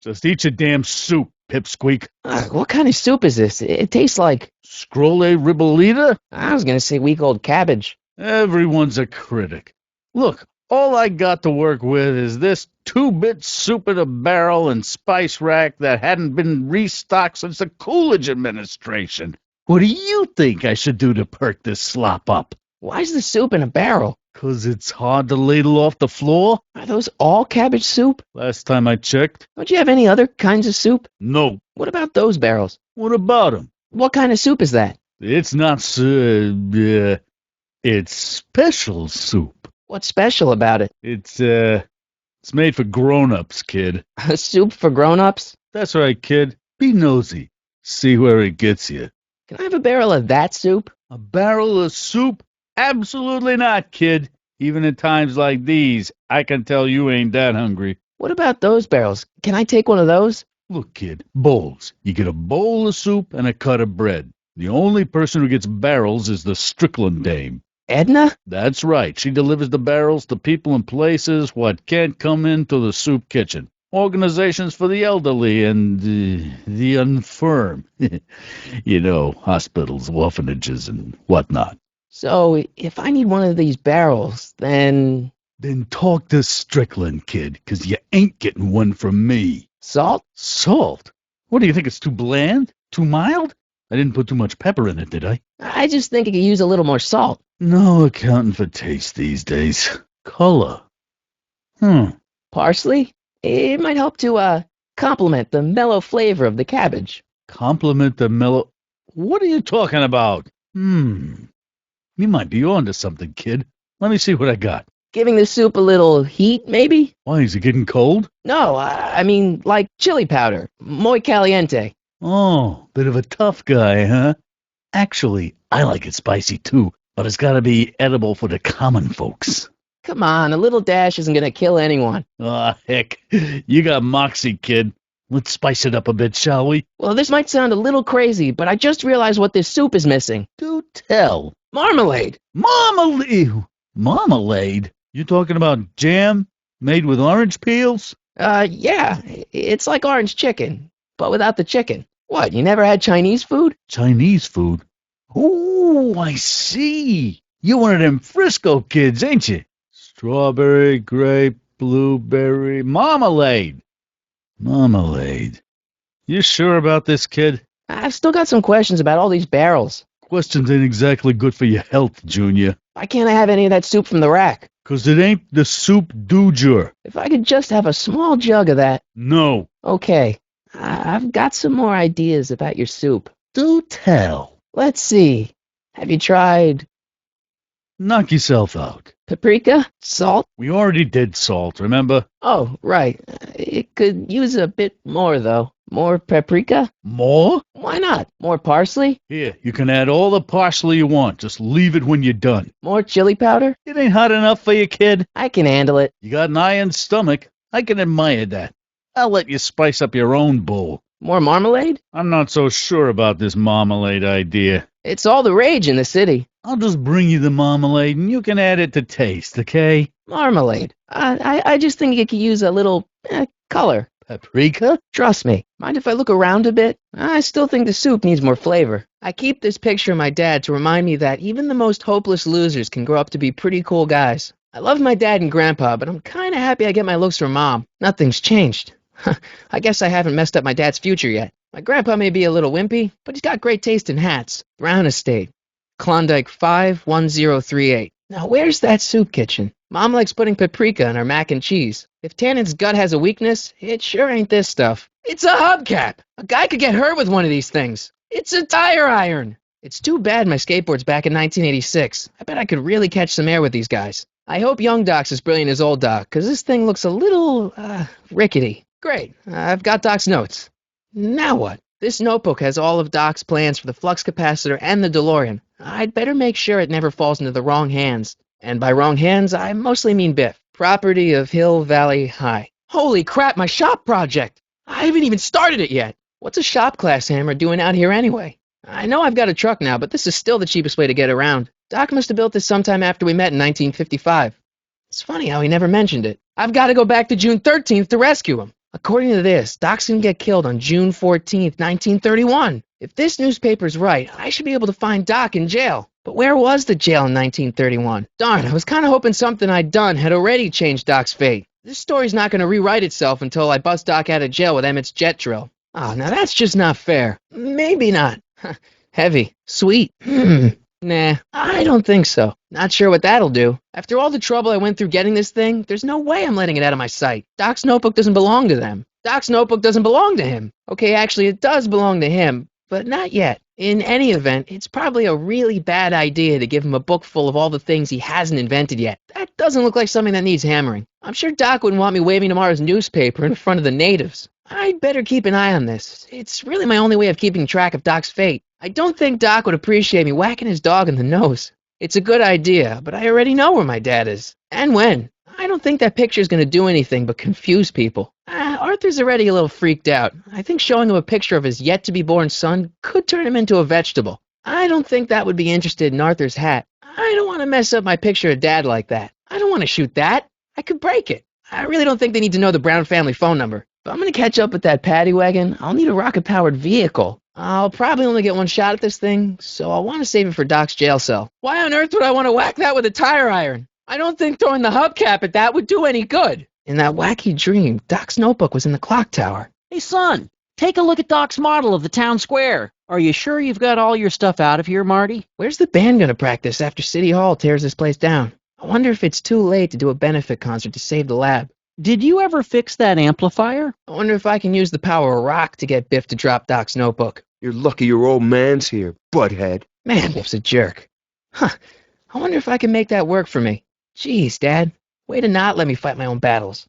Just eat your damn soup, pipsqueak. What kind of soup is this? It tastes like... Scrolle ribolita? I was gonna say week-old cabbage. Everyone's a critic. Look, all I got to work with is this two-bit soup in a barrel and spice rack that hadn't been restocked since the Coolidge administration. What do you think I should do to perk this slop up? Why's the soup in a barrel? 'Cause it's hard to ladle off the floor? Are those all cabbage soup? Last time I checked. Don't you have any other kinds of soup? No. What about those barrels? What about 'em? What kind of soup is that? It's not, it's special soup. What's special about it? It's made for grown-ups, kid. A soup for grown-ups? That's right, kid. Be nosy. See where it gets you. Can I have a barrel of that soup? A barrel of soup? Absolutely not, kid. Even in times like these, I can tell you ain't that hungry. What about those barrels? Can I take one of those? Look, kid, bowls. You get a bowl of soup and a cut of bread. The only person who gets barrels is the Strickland dame. Edna? That's right. She delivers the barrels to people and places what can't come into the soup kitchen. Organizations for the elderly and the infirm. You know, hospitals, orphanages, and whatnot. So, if I need one of these barrels, then... Then talk to Strickland, kid, 'cause you ain't getting one from me. Salt? Salt? What do you think, it's too bland? Too mild? I didn't put too much pepper in it, did I? I just think it could use a little more salt. No accounting for taste these days. Color. Parsley? It might help to, complement the mellow flavor of the cabbage. Compliment the mellow... What are you talking about? You might be onto something, kid. Let me see what I got. Giving the soup a little heat, maybe? Why, is it getting cold? No, I mean, like chili powder. Muy caliente. Oh, bit of a tough guy, huh? Actually, I like it spicy too, but it's gotta be edible for the common folks. Come on, a little dash isn't gonna kill anyone. Aw, heck, you got moxie, kid. Let's spice it up a bit, shall we? Well, this might sound a little crazy, but I just realized what this soup is missing. Do tell. Marmalade! Marmalade? Marmalade? You talking about jam made with orange peels? Yeah, it's like orange chicken, but without the chicken. What, you never had Chinese food? Chinese food? Oh, I see. You're one of them Frisco kids, ain't you? Strawberry, grape, blueberry, marmalade. Marmalade. You sure about this, kid? I've still got some questions about all these barrels. Questions ain't exactly good for your health, Junior. Why can't I have any of that soup from the rack? 'Cause it ain't the soup du jour. If I could just have a small jug of that. No. Okay, I've got some more ideas about your soup. Do tell. Let's see. Have you tried Knock yourself out. paprika? Salt? We already did salt, remember? Oh, right. It could use a bit more, though. More paprika? More? Why not? More parsley? Here, you can add all the parsley you want. Just leave it when you're done. More chili powder? It ain't hot enough for you, kid. I can handle it. You got an iron stomach. I can admire that. I'll let you spice up your own bowl. More marmalade? I'm not so sure about this marmalade idea. It's all the rage in the city. I'll just bring you the marmalade and you can add it to taste, okay? Marmalade. I just think it could use a little color. Paprika? Trust me. Mind if I look around a bit? I still think the soup needs more flavor. I keep this picture of my dad to remind me that even the most hopeless losers can grow up to be pretty cool guys. I love my dad and grandpa, but I'm kinda happy I get my looks from mom. Nothing's changed. I guess I haven't messed up my dad's future yet. My grandpa may be a little wimpy, but he's got great taste in hats. Brown Estate. Klondike 51038. Now where's that soup kitchen? Mom likes putting paprika in her mac and cheese. If Tannen's gut has a weakness, it sure ain't this stuff. It's a hubcap! A guy could get hurt with one of these things. It's a tire iron! It's too bad my skateboard's back in 1986. I bet I could really catch some air with these guys. I hope young Doc's as brilliant as old Doc, 'cause this thing looks a little, rickety. Great, I've got Doc's notes. Now what? This notebook has all of Doc's plans for the flux capacitor and the DeLorean. I'd better make sure it never falls into the wrong hands. And by wrong hands, I mostly mean Biff. Property of Hill Valley High. Holy crap, my shop project! I haven't even started it yet! What's a shop class hammer doing out here anyway? I know I've got a truck now, but this is still the cheapest way to get around. Doc must have built this sometime after we met in 1955. It's funny how he never mentioned it. I've got to go back to June 13th to rescue him. According to this, Doc's gonna get killed on June 14th, 1931. If this newspaper's right, I should be able to find Doc in jail. But where was the jail in 1931? Darn, I was kind of hoping something I'd done had already changed Doc's fate. This story's not gonna rewrite itself until I bust Doc out of jail with Emmett's jet drill. Oh, now that's just not fair. Maybe not. Heavy. Sweet. Nah, I don't think so. Not sure what that'll do. After all the trouble I went through getting this thing, there's no way I'm letting it out of my sight. Doc's notebook doesn't belong to them. Doc's notebook doesn't belong to him. Okay, actually, it does belong to him, but not yet. In any event, it's probably a really bad idea to give him a book full of all the things he hasn't invented yet. That doesn't look like something that needs hammering. I'm sure Doc wouldn't want me waving tomorrow's newspaper in front of the natives. I'd better keep an eye on this. It's really my only way of keeping track of Doc's fate. I don't think Doc would appreciate me whacking his dog in the nose. It's a good idea, but I already know where my dad is. And when. I don't think that picture's going to do anything but confuse people. Arthur's already a little freaked out. I think showing him a picture of his yet-to-be-born son could turn him into a vegetable. I don't think that would be interested in Arthur's hat. I don't want to mess up my picture of Dad like that. I don't want to shoot that. I could break it. I really don't think they need to know the Brown family phone number. If I'm going to catch up with that paddy wagon, I'll need a rocket-powered vehicle. I'll probably only get one shot at this thing, so I'll want to save it for Doc's jail cell. Why on earth would I want to whack that with a tire iron? I don't think throwing the hubcap at that would do any good. In that wacky dream, Doc's notebook was in the clock tower. Hey, son, take a look at Doc's model of the town square. Are you sure you've got all your stuff out of here, Marty? Where's the band going to practice after City Hall tears this place down? I wonder if it's too late to do a benefit concert to save the lab. Did you ever fix that amplifier? I wonder if I can use the power of rock to get Biff to drop Doc's notebook. You're lucky your old man's here, butthead. Man, Biff's a jerk. I wonder if I can make that work for me. Jeez, Dad. Way to not let me fight my own battles.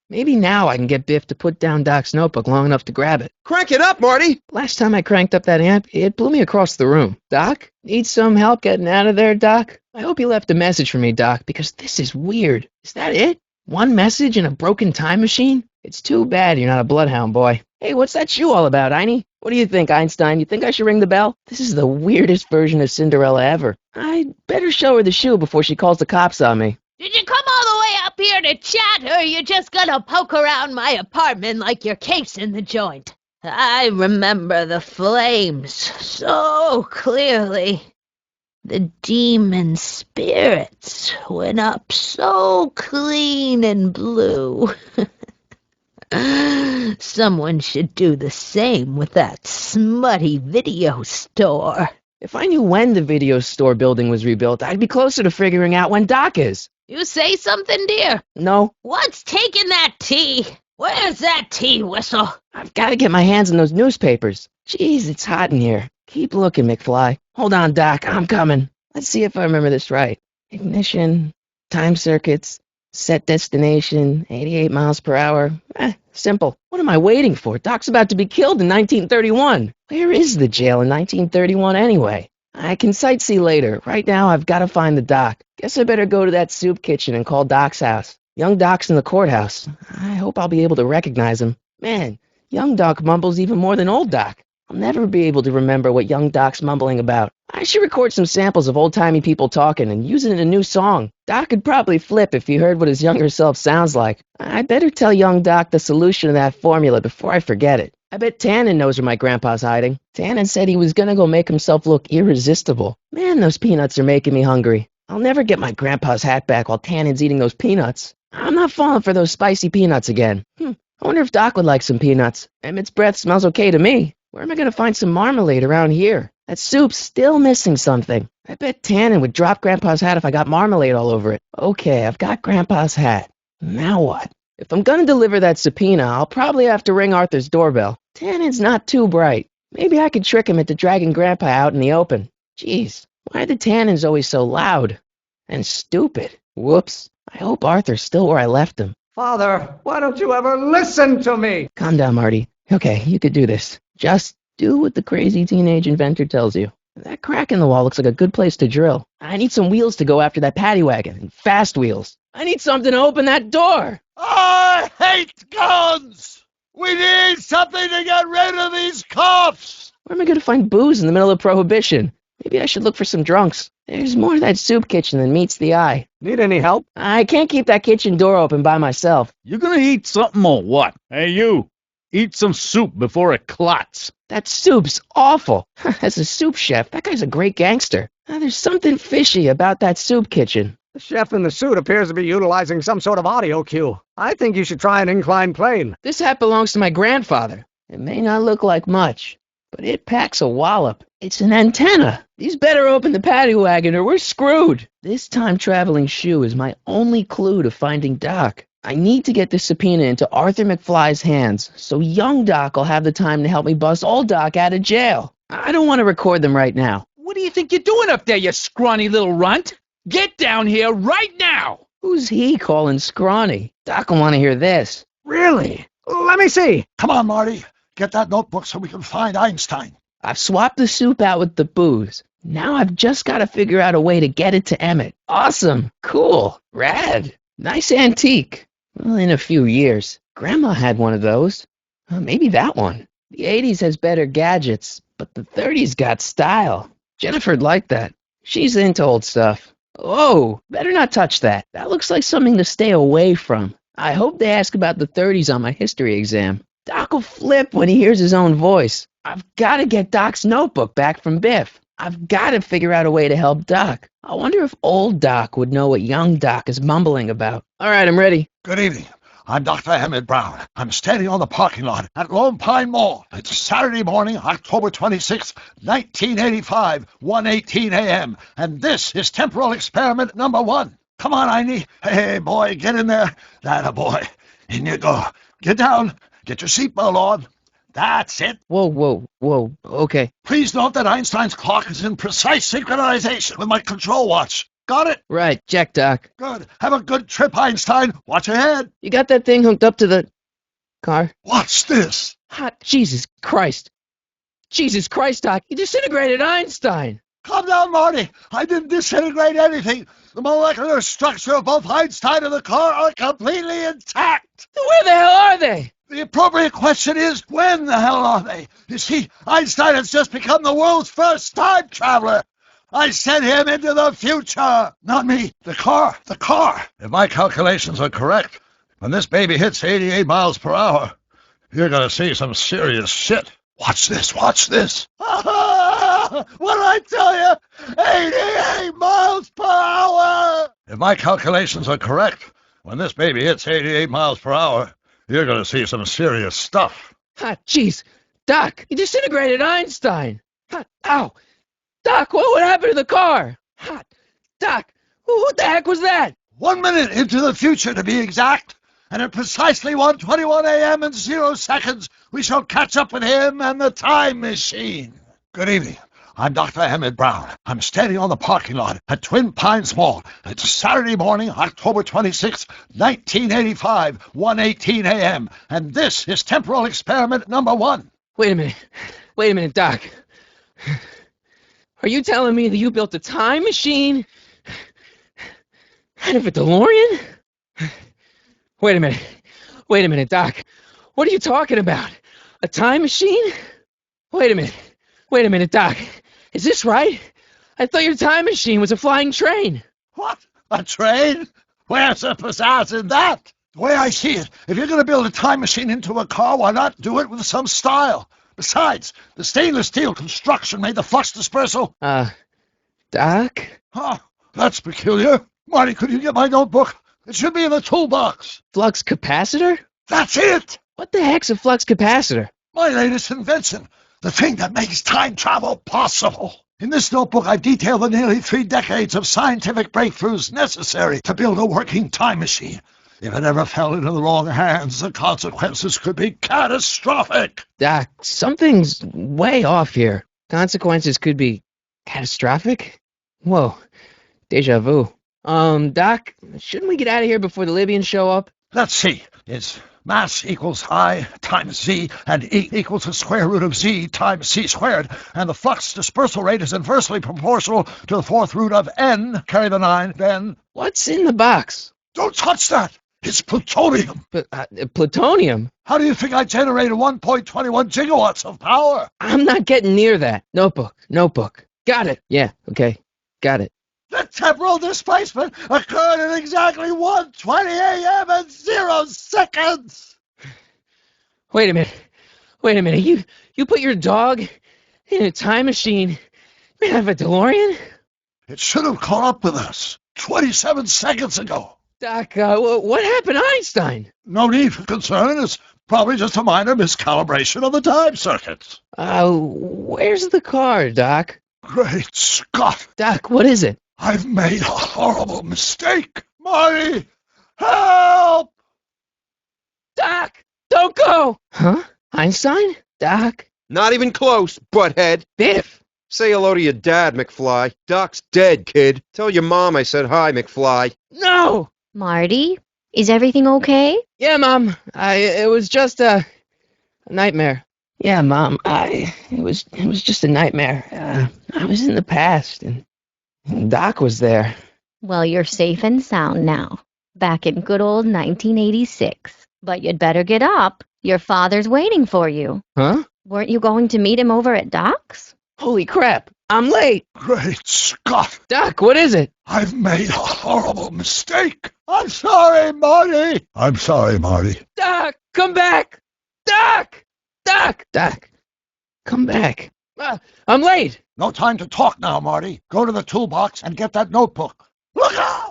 Maybe now I can get Biff to put down Doc's notebook long enough to grab it. Crank it up, Marty! Last time I cranked up that amp, it blew me across the room. Doc? Need some help getting out of there, Doc? I hope you left a message for me, Doc, because this is weird. Is that it? One message in a broken time machine? It's too bad you're not a bloodhound, boy. Hey, what's that shoe all about, Einie? What do you think, Einstein? You think I should ring the bell? This is the weirdest version of Cinderella ever. I'd better show her the shoe before she calls the cops on me. Did you come all the way up here to chat, or are you just gonna poke around my apartment like you're casing the joint? I remember the flames so clearly. The demon spirits went up so clean and blue. Someone should do the same with that smutty video store. If I knew when the video store building was rebuilt, I'd be closer to figuring out when Doc is. You say something, dear? No. What's taking that tea? Where's that tea whistle? I've got to get my hands on those newspapers. Jeez, it's hot in here. Keep looking, McFly. Hold on, Doc. I'm coming. Let's see if I remember this right. Ignition, time circuits, set destination, 88 miles per hour. Simple. What am I waiting for? Doc's about to be killed in 1931. Where is the jail in 1931 anyway? I can sightsee later. Right now, I've got to find the Doc. Guess I better go to that soup kitchen and call Doc's house. Young Doc's in the courthouse. I hope I'll be able to recognize him. Man, young Doc mumbles even more than old Doc. I'll never be able to remember what young Doc's mumbling about. I should record some samples of old-timey people talking and use it in a new song. Doc could probably flip if he heard what his younger self sounds like. I better tell young Doc the solution to that formula before I forget it. I bet Tannen knows where my grandpa's hiding. Tannen said he was gonna go make himself look irresistible. Man, those peanuts are making me hungry. I'll never get my grandpa's hat back while Tannen's eating those peanuts. I'm not falling for those spicy peanuts again. I wonder if Doc would like some peanuts. Emmett's breath smells okay to me. Where am I going to find some marmalade around here? That soup's still missing something. I bet Tannen would drop Grandpa's hat if I got marmalade all over it. Okay, I've got Grandpa's hat. Now what? If I'm going to deliver that subpoena, I'll probably have to ring Arthur's doorbell. Tannen's not too bright. Maybe I could trick him into dragging Grandpa out in the open. Jeez, why are the Tannens always so loud? And stupid. Whoops. I hope Arthur's still where I left him. Father, why don't you ever listen to me? Calm down, Marty. Okay, you could do this. Just do what the crazy teenage inventor tells you. That crack in the wall looks like a good place to drill. I need some wheels to go after that paddy wagon, and fast wheels. I need something to open that door. I hate guns! We need something to get rid of these cops! Where am I going to find booze in the middle of Prohibition? Maybe I should look for some drunks. There's more to that soup kitchen than meets the eye. Need any help? I can't keep that kitchen door open by myself. You gonna eat something or what? Hey, you! Eat some soup before it clots. That soup's awful. As a soup chef, that guy's a great gangster. There's something fishy about that soup kitchen. The chef in the suit appears to be utilizing some sort of audio cue. I think you should try an inclined plane. This hat belongs to my grandfather. It may not look like much, but it packs a wallop. It's an antenna. These better open the paddy wagon or we're screwed. This time-traveling shoe is my only clue to finding Doc. I need to get this subpoena into Arthur McFly's hands, so young Doc will have the time to help me bust old Doc out of jail. I don't want to record them right now. What do you think you're doing up there, you scrawny little runt? Get down here right now! Who's he calling scrawny? Doc will want to hear this. Really? Let me see. Come on, Marty. Get that notebook so we can find Einstein. I've swapped the soup out with the booze. Now I've just got to figure out a way to get it to Emmett. Awesome. Cool. Rad. Nice antique. Well, in a few years. Grandma had one of those. Maybe that one. The 80s has better gadgets, but the 30s got style. Jennifer'd like that. She's into old stuff. Oh, better not touch that. That looks like something to stay away from. I hope they ask about the 30s on my history exam. Doc will flip when he hears his own voice. I've got to get Doc's notebook back from Biff. I've got to figure out a way to help Doc. I wonder if old Doc would know what young Doc is mumbling about. All right, I'm ready. Good evening. I'm Dr. Emmett Brown. I'm standing on the parking lot at Lone Pine Mall. It's Saturday morning, October 26, 1985, 1:18 a.m. And this is temporal experiment number 1. Come on, Einie. Hey, boy, get in there. That a boy. In you go. Get down. Get your seatbelt on. That's it. Whoa. Okay. Please note that Einstein's clock is in precise synchronization with my control watch. Got it? Right, check, Doc. Good. Have a good trip, Einstein. Watch ahead. You got that thing hooked up to the car? What's this? Hot Jesus Christ. Jesus Christ, Doc. You disintegrated Einstein. Calm down, Marty. I didn't disintegrate anything. The molecular structure of both Einstein and the car are completely intact. Where the hell are they? The appropriate question is, when the hell are they? You see, Einstein has just become the world's first time traveler. I sent him into the future. Not me. The car. If my calculations are correct, when this baby hits 88 miles per hour, you're going to see some serious shit. Watch this. What did I tell you? 88 miles per hour. If my calculations are correct, when this baby hits 88 miles per hour, you're going to see some serious stuff. Hot jeez. Doc, you disintegrated Einstein. Hot, ow. Doc, what happened to the car? Hot. Doc, what the heck was that? 1 minute into the future, to be exact. And at precisely 1:21 a.m. and 0 seconds, we shall catch up with him and the time machine. Good evening. I'm Dr. Emmett Brown. I'm standing on the parking lot at Twin Pines Mall. It's Saturday morning, October 26, 1985, 1:18 a.m. And this is temporal experiment number 1. Wait a minute, Doc. Are you telling me that you built a time machine out of a DeLorean? Wait a minute, Doc. What are you talking about? A time machine? Wait a minute, Doc. Is this right? I thought your time machine was a flying train. What? A train? Where's the pizzazz in that? The way I see it, if you're going to build a time machine into a car, why not do it with some style? Besides, the stainless steel construction made the flux dispersal. Doc? Huh, that's peculiar. Marty, could you get my notebook? It should be in the toolbox. Flux capacitor? That's it! What the heck's a flux capacitor? My latest invention. The thing that makes time travel possible. In this notebook, I've detailed the nearly 3 decades of scientific breakthroughs necessary to build a working time machine. If it ever fell into the wrong hands, the consequences could be catastrophic. Doc, something's way off here. Consequences could be catastrophic? Whoa, deja vu. Doc, shouldn't we get out of here before the Libyans show up? Let's see. It's mass equals I times Z, and E equals the square root of Z times C squared, and the flux dispersal rate is inversely proportional to the 4th root of N, carry the 9, then... What's in the box? Don't touch that! It's plutonium! Plutonium? How do you think I generated 1.21 gigawatts of power? I'm not getting near that. Notebook. Got it. Yeah, okay. Got it. The temporal displacement occurred at exactly 1:20 a.m. and 0 seconds. Wait a minute. You put your dog in a time machine made out of a DeLorean? It should have caught up with us 27 seconds ago. Doc, what happened to Einstein? No need for concern. It's probably just a minor miscalibration of the time circuits. Where's the car, Doc? Great Scott! Doc, what is it? I've made a horrible mistake. Marty, help! Doc, don't go! Huh? Einstein? Doc? Not even close, butthead. Biff! Say hello to your dad, McFly. Doc's dead, kid. Tell your mom I said hi, McFly. No! Marty, is everything okay? Yeah, Mom. It was just a nightmare. Yeah, Mom. It was just a nightmare. I was in the past, and Doc was there. Well, you're safe and sound now. Back in good old 1986. But you'd better get up. Your father's waiting for you. Huh? Weren't you going to meet him over at Doc's? Holy crap! I'm late. Great Scott! Doc, what is it? I've made a horrible mistake. I'm sorry, Marty. I'm sorry, Marty. Doc, come back! Doc! Doc! Come back. I'm late. No time to talk now, Marty. Go to the toolbox and get that notebook. Look out!